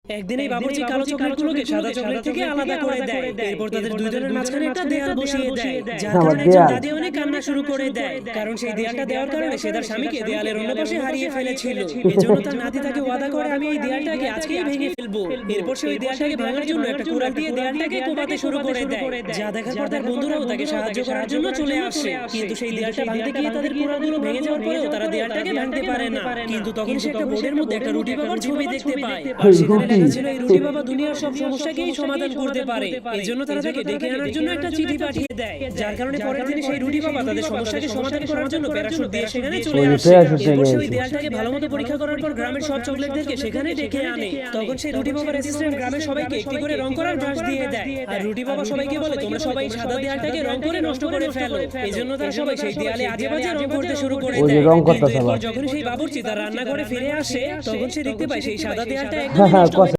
একদিন এই বাবুর্চি কালো চকলেটগুলোকে সাদা চকলেট থেকে আলাদা করে দেয়। এরপর তাদের দুইজনের মাঝখানে একটা দেয়াল বসিয়ে দেয়, যার কারণে একজন দাদি অনেক কান্না শুরু করে দেয়, কারণ সেই দেয়ালটা দেওয়ার কারণে সে তার স্বামীকে দেয়ালের অন্য পাশে হারিয়ে ফেলেছিল। এজন্য তার নাতি তাকে ওয়াদা করে, আমি এই দেয়ালটাকে আজকেই ভেঙে ফেলবো। এরপর সে ওই দেয়ালটাকে ভাঙার জন্য একটা কুড়াল দিয়ে দেয়ালটাকে কোপাতে শুরু করে দেয়, যা দেখার পর তার বন্ধুরাও তাকে সাহায্য করার জন্য চলে আসে। কিন্তু সেই দেয়ালটা ভাঙতে গিয়ে তাদের কুড়ালগুলো ভেঙে যাওয়ার পরেও তারা দেয়ালটাকে ভাঙতে পারে না। কিন্তু তখন সে একটা বোর্ডের মধ্যে একটা রুটি বাবার ছবি দেখতে পায়, আর সেখানে লেখা ছিল এই রুটি বাবা দুনিয়ার সব সমস্যাকেই সমাধান করতে পারে। এজন্য তারা তাকে ডেকে আনার জন্য একটা চিঠি পাঠিয়ে দেয়, যার কারণে পরের দিন সেই রুটি বাবা তাদের সমস্যাকে সমাধান করার জন্য প্যারাশুট দিয়ে সেখানে চলে আসে। এরপর সেই দেয়ালটাকে ভালোমতো পরীক্ষা করার পর গ্রামের সব চকলেটদেরকে সেখানে ডেকে আনে। তখন সেই রুটি বাবার অ্যাসিস্ট্যান্ট গ্রামের সবাইকে একটি করে রং করার ব্রাশ দিয়ে দেয়, আর রুটি বাবা সবাইকে বলে, তোমরা সবাই সাদা দেয়ালটাকে রং করে নষ্ট করে ফেলো। এজন্য তারা সবাই সেই দেয়ালে আজে বাজে রং করতে শুরু করে দেয়। কিন্তু এরপর যখন সেই বাবুর্চি তার রান্নাঘরে ফিরে আসে, তখন সে দেখতে পায় সেই সাদা দেয়ালটা একদম নষ্ট হয়ে